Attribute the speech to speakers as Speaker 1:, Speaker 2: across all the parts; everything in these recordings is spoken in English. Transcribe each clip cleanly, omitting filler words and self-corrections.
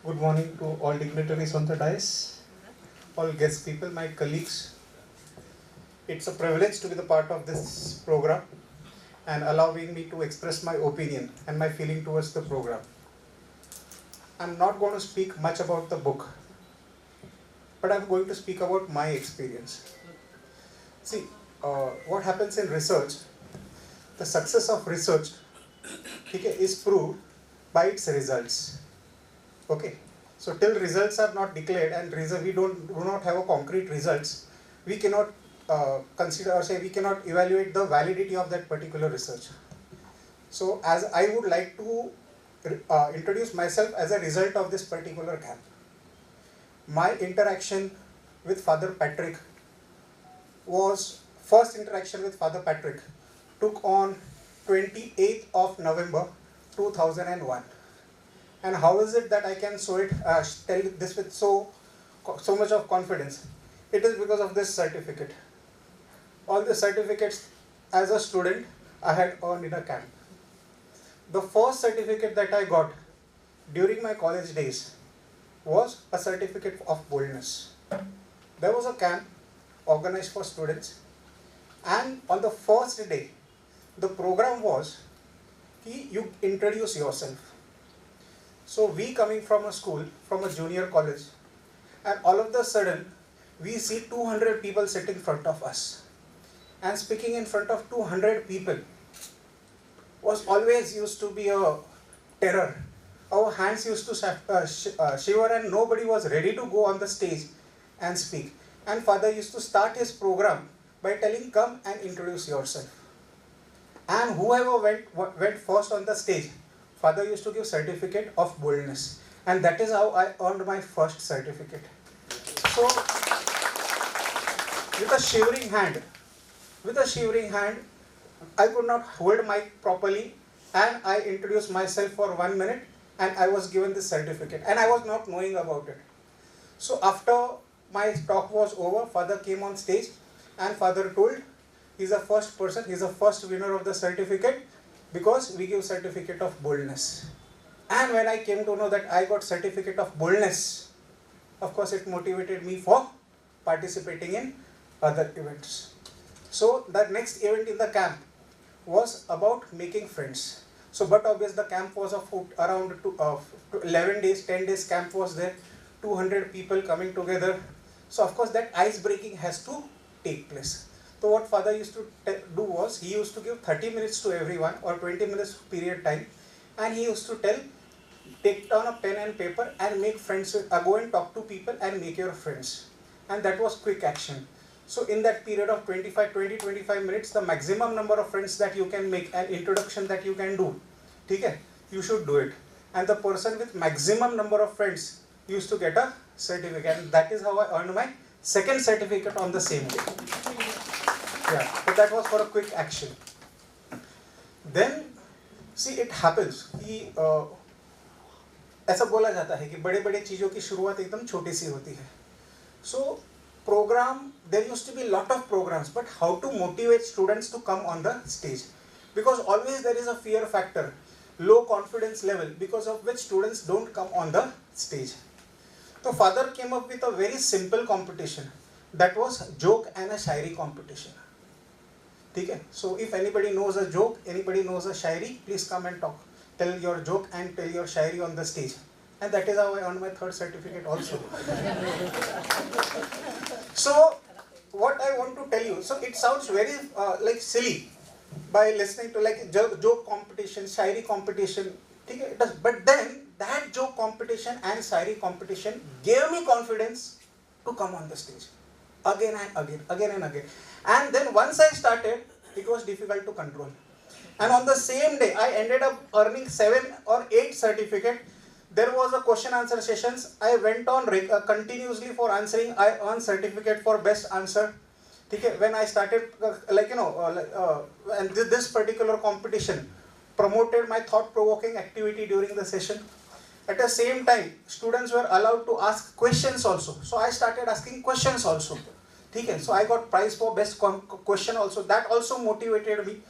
Speaker 1: Good morning to all dignitaries on the dais, all guest people, my colleagues. It's a privilege to be the part of this program and allowing me to express my opinion and my feeling towards the program. I'm not going to speak much about the book, but I'm going to speak about my experience. See, what happens in research, the success of research is proved by its results. Okay, so till results are not declared and we do not have a concrete results, we cannot consider or say we cannot evaluate the validity of that particular research. So as I would like to introduce myself as a result of this particular camp. My interaction with Father Patrick was, first interaction with Father Patrick took on 28th of November 2001. And how is it that I can tell this with so much of confidence? It is because of this certificate. All the certificates as a student I had earned in a camp. The first certificate that I got during my college days was a certificate of boldness. There was a camp organized for students, and on the first day, the program was you introduce yourself. So we coming from a school, from a junior college, and all of a sudden we see 200 people sitting in front of us. And speaking in front of 200 people was always used to be a terror. Our hands used to shiver and nobody was ready to go on the stage and speak. And Father used to start his program by telling, come and introduce yourself. And whoever went first on the stage, Father used to give certificate of boldness. And that is how I earned my first certificate. So, with a shivering hand, I could not hold mic properly, and I introduced myself for 1 minute, and I was given this certificate, and I was not knowing about it. So after my talk was over, Father came on stage, and Father told, he's the first person, he's the first winner of the certificate, because we give certificate of boldness. And when I came to know that I got certificate of boldness, of course it motivated me for participating in other events. So the next event in the camp was about making friends. So but obviously the camp was around 11 days, 10 days camp was there, 200 people coming together. So of course that ice breaking has to take place. So what Father used to do was, he used to give 30 minutes to everyone or 20 minutes period time, and he used to tell, take down a pen and paper and make friends, go and talk to people and make your friends. And that was quick action. So in that period of 20-25 minutes, the maximum number of friends that you can make, an introduction that you can do, okay, you should do it. And the person with maximum number of friends used to get a certificate, and that is how I earned my second certificate on the same day. Yeah, but that was for a quick action. Then, see, it happens कि ऐसा बोला जाता है कि बड़े-बड़े चीजों की शुरुआत एकदम छोटी सी होती है. So, program, there used to be a lot of programs, but how to motivate students to come on the stage? Because always there is a fear factor, low confidence level, because of which students don't come on the stage. So Father came up with a very simple competition, that was joke and a shairi competition. Okay? So if anybody knows a joke, anybody knows a shairi, please come and talk. Tell your joke and tell your shairi on the stage. And that is how I earned my third certificate also. So what I want to tell you, so it sounds very like silly by listening to like joke competition, shairi competition. It does. But then that joke competition and shairi competition gave me confidence to come on the stage. Again and again. And then once I started, it was difficult to control. And on the same day, I ended up earning 7 or 8 certificates. There was a question answer sessions. I went on continuously for answering. I earned certificate for best answer. When I started, and this particular competition promoted my thought-provoking activity during the session. At the same time, students were allowed to ask questions also. So I started asking questions also. So I got prize for best question also. That also motivated me.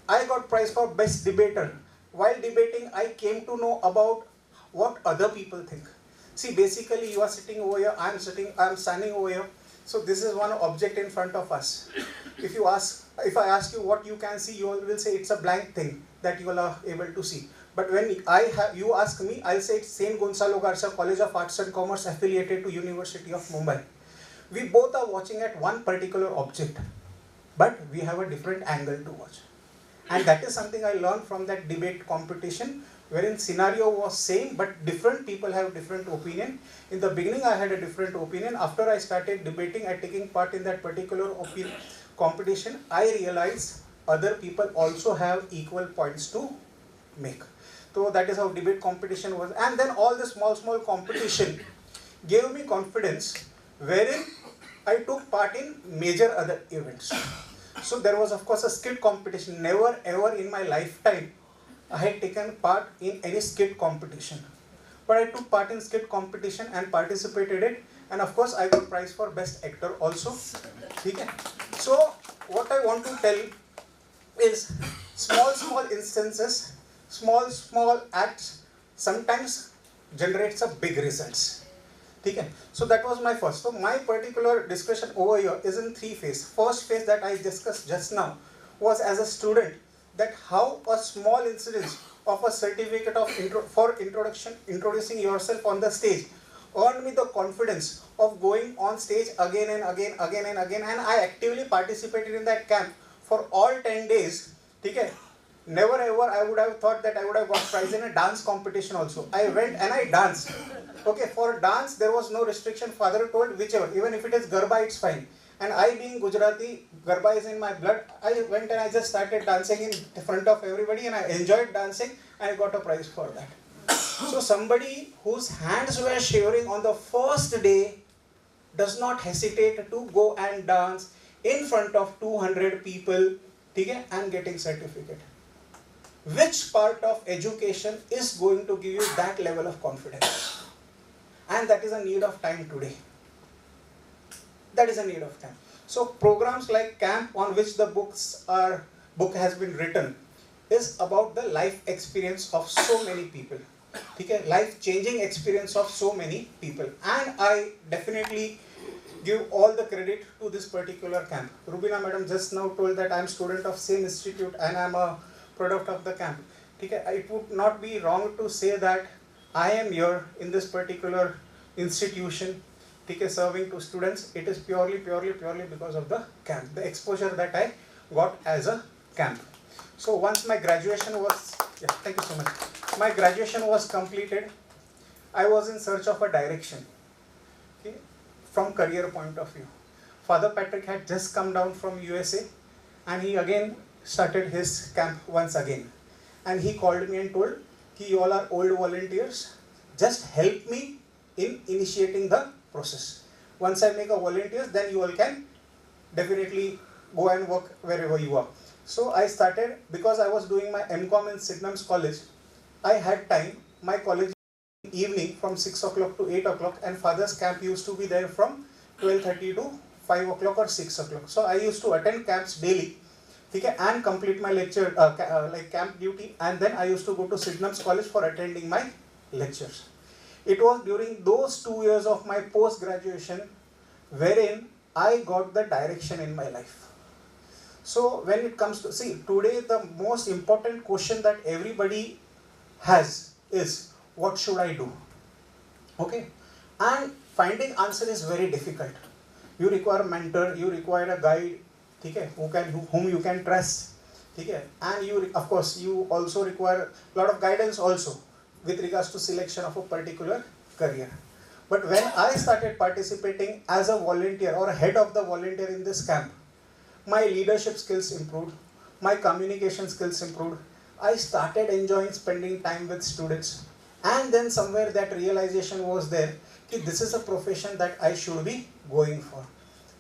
Speaker 1: I got prize for best debater. While debating, I came to know about what other people think. See, basically you are sitting over here, I am standing over here. So this is one object in front of us. If I ask you what you can see, you will say it's a blank thing that you are able to see. But when you ask me, I'll say it's St. Gonzalo Garcia College of Arts and Commerce affiliated to University of Mumbai. We both are watching at one particular object, but we have a different angle to watch. And that is something I learned from that debate competition, wherein scenario was same, but different people have different opinion. In the beginning, I had a different opinion. After I started debating and taking part in that particular competition, I realized other people also have equal points to make. So that is how debate competition was. And then all the small competition gave me confidence, wherein I took part in major other events. So there was of course a skit competition. Never ever in my lifetime I had taken part in any skit competition. But I took part in skit competition and participated in it. And of course I got prize for best actor also. Okay. So what I want to tell is small instances, small acts sometimes generates a big results. Okay. So that was my first. So my particular discussion over here is in three phases. First phase that I discussed just now was as a student, that how a small incident of a certificate of introducing yourself on the stage earned me the confidence of going on stage again and again, and I actively participated in that camp for all 10 days. Okay. Never ever I would have thought that I would have got prize in a dance competition also. I went and I danced. Okay, for dance there was no restriction. Father told whichever, even if it is Garba, it's fine. And I being Gujarati, Garba is in my blood. I went and I just started dancing in front of everybody, and I enjoyed dancing, and I got a prize for that. So somebody whose hands were shivering on the first day does not hesitate to go and dance in front of 200 people, okay, and getting certificate. Which part of education is going to give you that level of confidence? And that is a need of time today. That is a need of time. So programs like camp, on which the book has been written, is about the life experience of so many people. Okay, life-changing experience of so many people. And I definitely give all the credit to this particular camp. Rubina madam just now told that I am student of same institute and I am a product of the camp. Okay, it would not be wrong to say that I am here in this particular institution, okay, serving to students. It is purely because of the camp, the exposure that I got as a camp. So once my graduation was, thank you so much. My graduation was completed. I was in search of a direction, okay, from career point of view. Father Patrick had just come down from USA, and he again started his camp once again. And he called me and told, you all are old volunteers, just help me in initiating the process. Once I make a volunteers, then you all can definitely go and work wherever you are. So I started, because I was doing my MCom in Sydenham's College, I had time. My college evening from 6 o'clock to 8 o'clock, and father's camp used to be there from 12:30 to 5 o'clock or 6 o'clock. So I used to attend camps daily, okay, and complete my lecture, like camp duty, and then I used to go to Sydenham's College for attending my lectures. It was during those 2 years of my post-graduation wherein I got the direction in my life. So when it comes to, see, today the most important question that everybody has is, what should I do? Okay, and finding answer is very difficult. You require a mentor, you require a guide, okay, whom you can trust, okay, and of course you also require a lot of guidance also with regards to selection of a particular career. But when I started participating as a volunteer or a head of the volunteer in this camp, my leadership skills improved, my communication skills improved. I started enjoying spending time with students, and then somewhere that realization was there that this is a profession that I should be going for.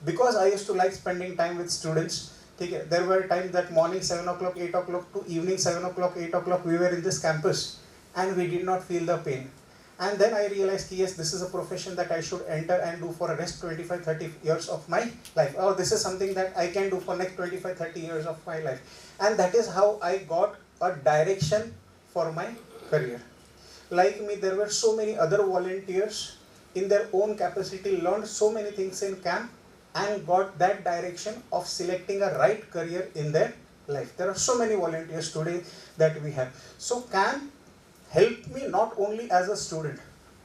Speaker 1: Because I used to like spending time with students, there were times that morning 7 o'clock, 8 o'clock to evening 7 o'clock, 8 o'clock we were in this campus, and we did not feel the pain. And then I realized, yes, this is a profession that I should enter and do for the rest 25-30 years of my life. Or this is something that I can do for next 25-30 years of my life. And that is how I got a direction for my career. like me, there were so many other volunteers in their own capacity, learned so many things in camp and got that direction of selecting a right career in their life. There are so many volunteers today that we have. So camp helped me not only as a student,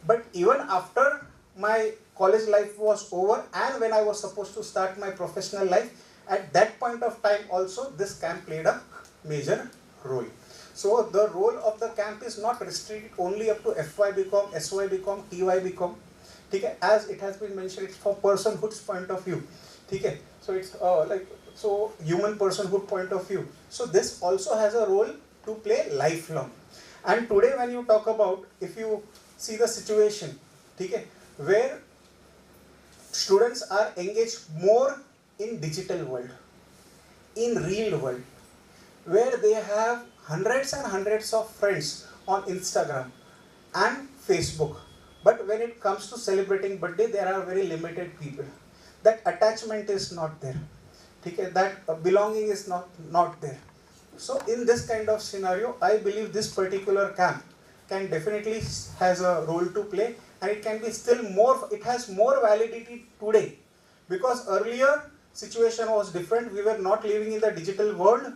Speaker 1: but even after my college life was over and when I was supposed to start my professional life, at that point of time also this camp played a major role. So the role of the camp is not restricted only up to FY BCom, SY BCom, TY BCom. Okay, as it has been mentioned, it's from personhood's point of view. Okay, so it's human personhood point of view. So this also has a role to play lifelong. And today when you talk about, if you see the situation, okay, where students are engaged more in digital world, in real world, where they have hundreds and hundreds of friends on Instagram and Facebook. But when it comes to celebrating birthday, there are very limited people. That attachment is not there. Okay, that belonging is not there. So in this kind of scenario, I believe this particular camp can definitely has a role to play, and it can be still more, it has more validity today. Because earlier situation was different. We were not living in the digital world.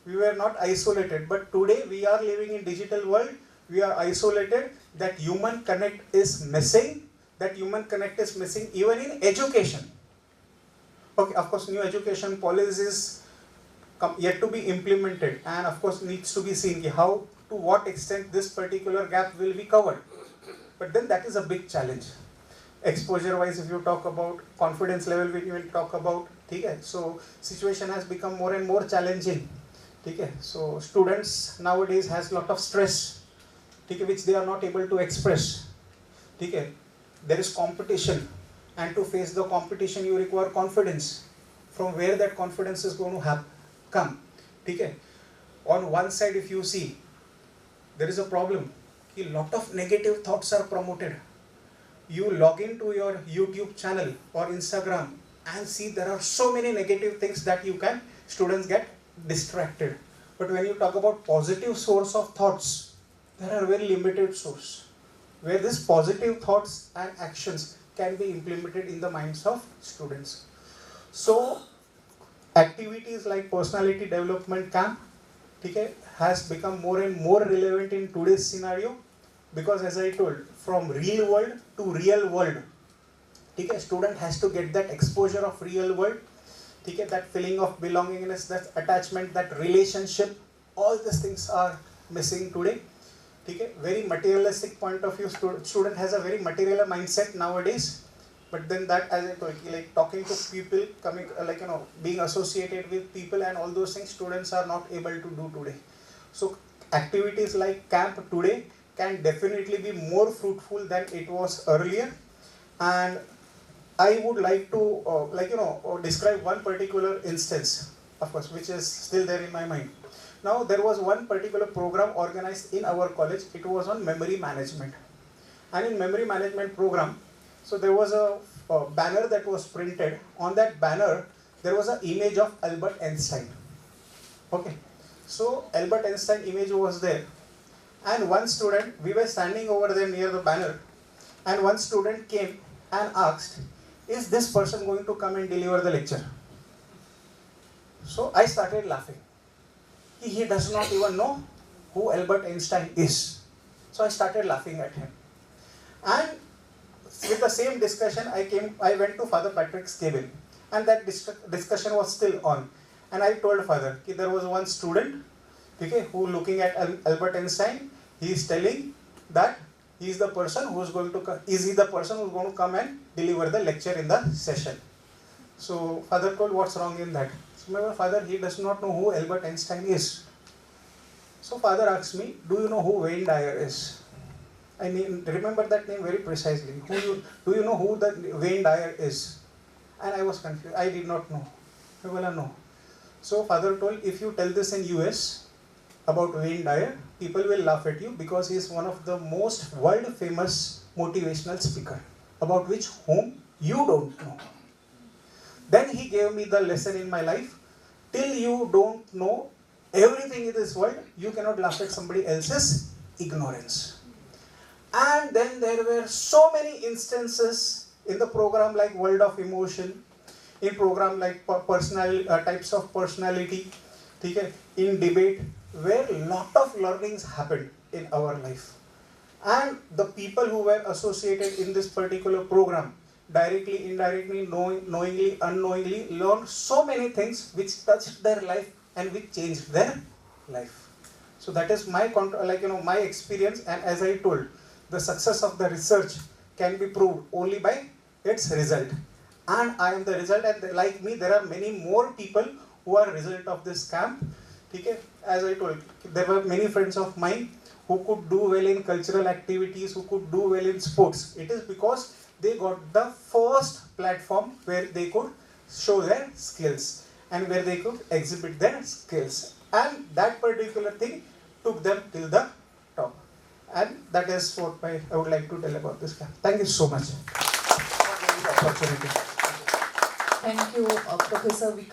Speaker 1: We were not isolated. But today we are living in digital world. We are isolated. That human connect is missing. That human connect is missing even in education. Okay, of course, new education policies yet to be implemented, and of course needs to be seen how, to what extent this particular gap will be covered. But then that is a big challenge. Exposure wise, if you talk about confidence level, we will talk about. Okay, so situation has become more and more challenging. Okay, so students nowadays has lot of stress, which they are not able to express. Okay, there is competition, and to face the competition you require confidence. From where that confidence is going to come? Okay, on one side if you see, there is a problem. A lot of negative thoughts are promoted. You log into your YouTube channel or Instagram and see there are so many negative things that students get distracted. But when you talk about positive source of thoughts, there are very limited source where these positive thoughts and actions can be implemented in the minds of students. So activities like personality development camp has become more and more relevant in today's scenario, because as I told, from real world to real world, student has to get that exposure of real world, that feeling of belongingness, that attachment, that relationship. All these things are missing today. Very materialistic point of view, student has a very material mindset nowadays. But then that, as I told, like talking to people, coming, being associated with people and all those things, students are not able to do today. So activities like camp today can definitely be more fruitful than it was earlier. And I would like to describe one particular instance, of course, which is still there in my mind. Now there was one particular program organized in our college. It was on memory management. And in memory management program, so there was a banner that was printed. On that banner, there was an image of Albert Einstein. Okay, so Albert Einstein image was there. And one student, we were standing over there near the banner, and one student came and asked, is this person going to come and deliver the lecture? So I started laughing. He does not even know who Albert Einstein is. So I started laughing at him. And with the same discussion, I went to Father Patrick's cabin, and that discussion was still on. And I told Father that there was one student, who looking at Albert Einstein, he is telling that he is the person who is going to come. Is he the person who is going to come and deliver the lecture in the session? So Father told, what's wrong in that? So my father, he does not know who Albert Einstein is. So Father asked me, do you know who Wayne Dyer is? I remember that name very precisely. Do you know who the Wayne Dyer is? And I was confused. I did not know. Well, no. So Father told, if you tell this in US about Wayne Dyer, people will laugh at you because he is one of the most world famous motivational speaker, about whom you don't know. Then he gave me the lesson in my life. Till you don't know everything in this world, you cannot laugh at somebody else's ignorance. And then there were so many instances in the program like World of Emotion, in program like personal types of personality, okay, in debate, where lot of learnings happened in our life. And the people who were associated in this particular program, directly, indirectly, knowingly, unknowingly, learned so many things which touched their life and which changed their life. So that is my my experience, and as I told, the success of the research can be proved only by its result. And I am the result, and like me, there are many more people who are result of this camp. Okay? As I told, there were many friends of mine who could do well in cultural activities, who could do well in sports. It is because they got the first platform where they could show their skills and where they could exhibit their skills. And that particular thing took them till the top. And that is what I would like to tell about this camp. Thank you so much for the opportunity.
Speaker 2: Thank you, Professor Vikram.